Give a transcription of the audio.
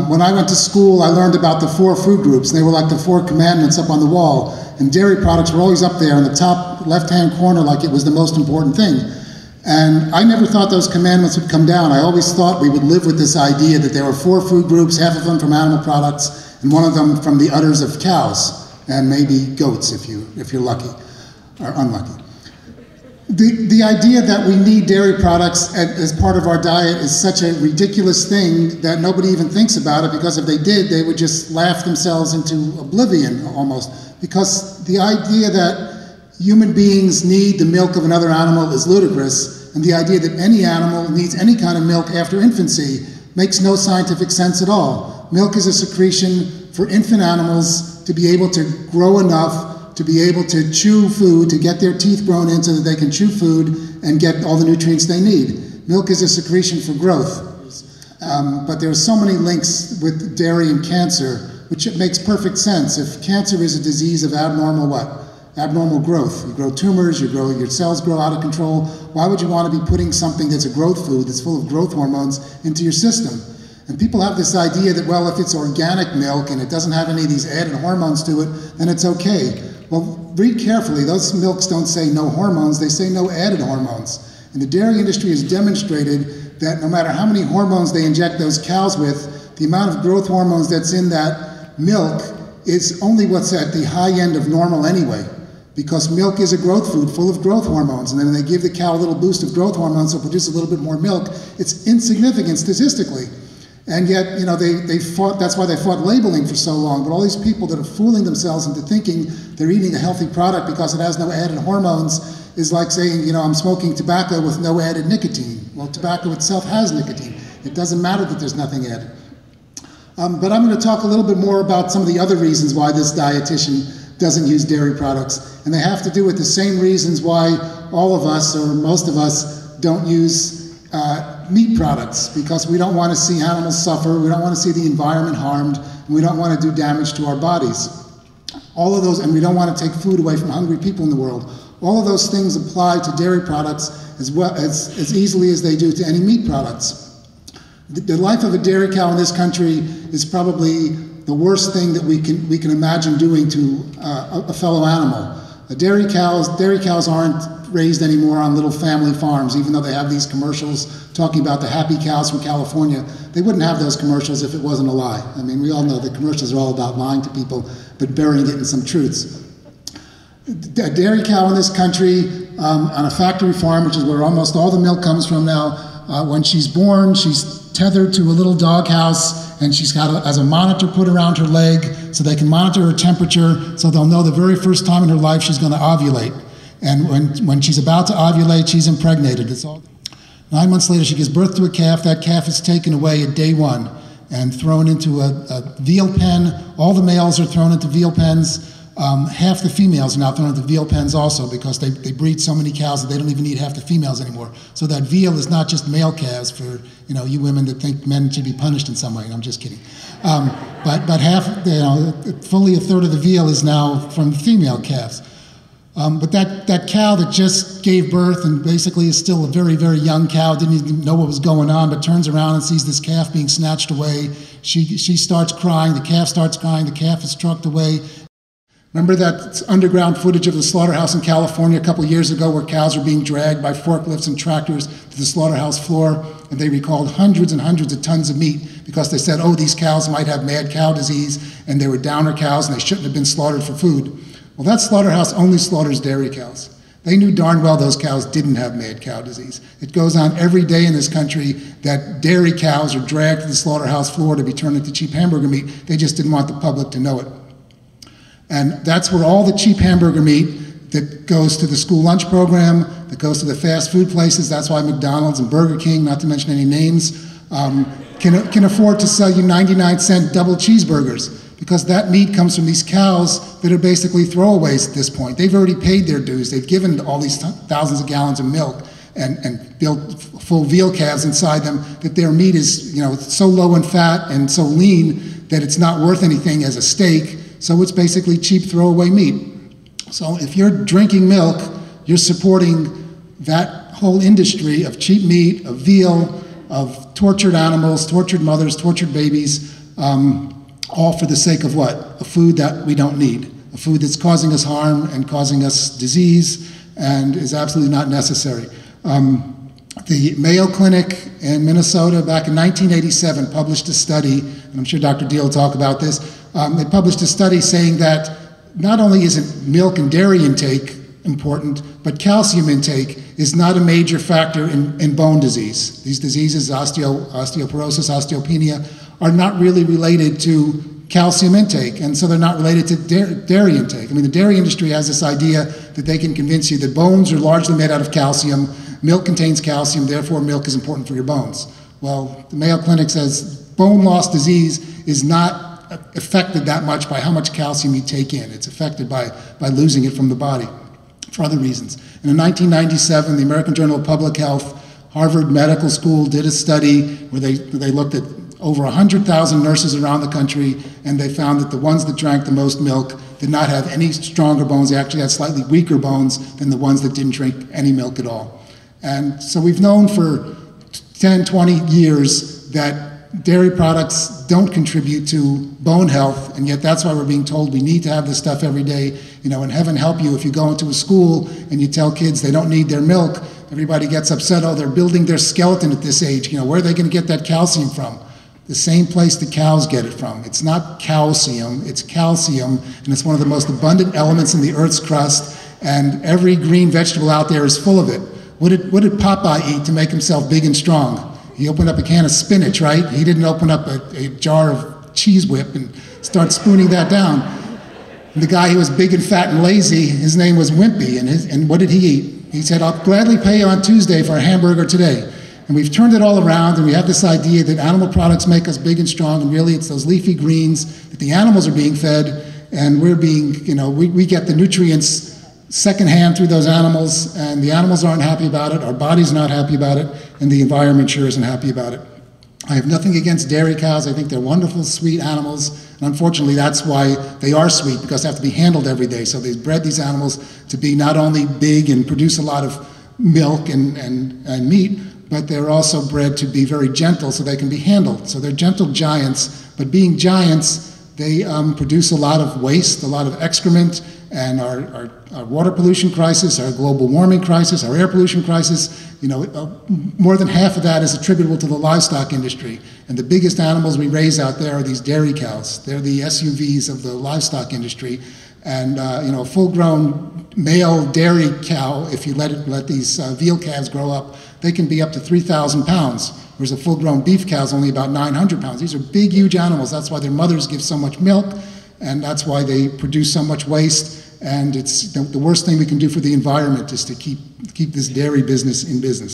When I went to school, I learned about the 4 food groups, and they were like the 4 commandments up on the wall, and dairy products were always up there in the top left-hand corner like it was the most important thing. And I never thought those commandments would come down. I always thought we would live with this idea that there were 4 food groups, half of them from animal products, and one of them from the udders of cows, and maybe goats if you're lucky, or unlucky. The idea that we need dairy products as part of our diet is such a ridiculous thing that nobody even thinks about it, because if they did, they would just laugh themselves into oblivion almost. Because the idea that human beings need the milk of another animal is ludicrous, and the idea that any animal needs any kind of milk after infancy makes no scientific sense at all. Milk is a secretion for infant animals to be able to grow enough to be able to chew food, to get their teeth grown in so that they can chew food and get all the nutrients they need. Milk is a secretion for growth. But there are so many links with dairy and cancer, which it makes perfect sense. If cancer is a disease of abnormal what? Abnormal growth. You grow tumors, your cells grow out of control. Why would you want to be putting something that's a growth food, that's full of growth hormones, into your system? And people have this idea that, well, if it's organic milk and it doesn't have any of these added hormones to it, then it's okay. Well, read carefully. Those milks don't say no hormones, they say no added hormones. And the dairy industry has demonstrated that no matter how many hormones they inject those cows with, the amount of growth hormones that's in that milk is only what's at the high end of normal anyway. Because milk is a growth food full of growth hormones, and then when they give the cow a little boost of growth hormones to produce a little bit more milk, it's insignificant statistically. And yet, you know, they fought, that's why they fought labeling for so long. But all these people that are fooling themselves into thinking they're eating a healthy product because it has no added hormones is like saying, you know, I'm smoking tobacco with no added nicotine. Well, tobacco itself has nicotine. It doesn't matter that there's nothing added. But I'm going to talk a little bit more about some of the other reasons why this dietitian doesn't use dairy products. And they have to do with the same reasons why all of us, or most of us, don't use meat products, because we don't want to see animals suffer, we don't want to see the environment harmed, and we don't want to do damage to our bodies. All of those, and we don't want to take food away from hungry people in the world. All of those things apply to dairy products as well as easily as they do to any meat products. The life of a dairy cow in this country is probably the worst thing that we can imagine doing to a fellow animal. Dairy cows aren't raised anymore on little family farms, even though they have these commercials talking about the happy cows from California. They wouldn't have those commercials if it wasn't a lie. I mean, we all know that commercials are all about lying to people, but burying it in some truths. A dairy cow in this country, on a factory farm, which is where almost all the milk comes from now, when she's born, she's tethered to a little doghouse, and she's got has a monitor put around her leg so they can monitor her temperature, so they'll know the very first time in her life she's going to ovulate. And when she's about to ovulate, she's impregnated. It's all. 9 months later, she gives birth to a calf. That calf is taken away at day 1 and thrown into a veal pen. All the males are thrown into veal pens. Half the females are now thrown into veal pens also, because they breed so many cows that they don't even need half the females anymore. So that veal is not just male calves for you women that think men should be punished in some way. I'm just kidding. But half, fully a third of the veal is now from female calves. But that cow that just gave birth and basically is still a very, very young cow, didn't even know what was going on, but turns around and sees this calf being snatched away. She starts crying, the calf starts crying, the calf is trucked away. Remember that underground footage of the slaughterhouse in California a couple years ago where cows were being dragged by forklifts and tractors to the slaughterhouse floor, and they recalled hundreds and hundreds of tons of meat because they said, oh, these cows might have mad cow disease, and they were downer cows and they shouldn't have been slaughtered for food. Well, that slaughterhouse only slaughters dairy cows. They knew darn well those cows didn't have mad cow disease. It goes on every day in this country that dairy cows are dragged to the slaughterhouse floor to be turned into cheap hamburger meat. They just didn't want the public to know it. And that's where all the cheap hamburger meat that goes to the school lunch program, that goes to the fast food places, that's why McDonald's and Burger King, not to mention any names, can afford to sell you 99-cent double cheeseburgers, because that meat comes from these cows that are basically throwaways at this point. They've already paid their dues. They've given all these thousands of gallons of milk and built full veal calves inside them that their meat is so low in fat and so lean that it's not worth anything as a steak. So it's basically cheap throwaway meat. So if you're drinking milk, you're supporting that whole industry of cheap meat, of veal, of tortured animals, tortured mothers, tortured babies, all for the sake of what? A food that we don't need, a food that's causing us harm and causing us disease and is absolutely not necessary. The Mayo Clinic in Minnesota back in 1987 published a study, and I'm sure Dr. Deal will talk about this. They published a study saying that not only isn't milk and dairy intake important, but calcium intake is not a major factor in bone disease. These diseases, osteoporosis, osteopenia, are not really related to calcium intake, and so they're not related to dairy intake. I mean, the dairy industry has this idea that they can convince you that bones are largely made out of calcium, milk contains calcium, therefore milk is important for your bones. Well, the Mayo Clinic says bone loss disease is not affected that much by how much calcium you take in. It's affected by losing it from the body for other reasons. And in 1997, the American Journal of Public Health, Harvard Medical School did a study where they looked at over 100,000 nurses around the country, and they found that the ones that drank the most milk did not have any stronger bones. They actually had slightly weaker bones than the ones that didn't drink any milk at all. And so we've known for 10, 20 years that dairy products don't contribute to bone health, and yet that's why we're being told we need to have this stuff every day. You know, and heaven help you if you go into a school and you tell kids they don't need their milk, everybody gets upset, oh, they're building their skeleton at this age. You know, where are they going to get that calcium from? The same place the cows get it from. It's not calcium, it's calcium, and it's one of the most abundant elements in the Earth's crust, and every green vegetable out there is full of it. What did Popeye eat to make himself big and strong? He opened up a can of spinach, right? He didn't open up a jar of Cheese Whip and start spooning that down. And the guy who was big and fat and lazy, his name was Wimpy, and what did he eat? He said, I'll gladly pay you on Tuesday for a hamburger today. And we've turned it all around, and we have this idea that animal products make us big and strong, and really it's those leafy greens that the animals are being fed, and we're being, you know, we get the nutrients secondhand through those animals, and the animals aren't happy about it, our body's not happy about it, and the environment sure isn't happy about it. I have nothing against dairy cows. I think they're wonderful, sweet animals, and unfortunately that's why they are sweet, because they have to be handled every day. So they've bred these animals to be not only big and produce a lot of milk and meat, but they're also bred to be very gentle so they can be handled. So they're gentle giants, but being giants, they produce a lot of waste, a lot of excrement, and our water pollution crisis, our global warming crisis, our air pollution crisis, you know, more than half of that is attributable to the livestock industry. And the biggest animals we raise out there are these dairy cows. They're the SUVs of the livestock industry. And you know, a full-grown male dairy cow, if you let these veal calves grow up, they can be up to 3,000 pounds, whereas a full-grown beef cow is only about 900 pounds. These are big, huge animals. That's why their mothers give so much milk, and that's why they produce so much waste. And it's the worst thing we can do for the environment is to keep this dairy business in business.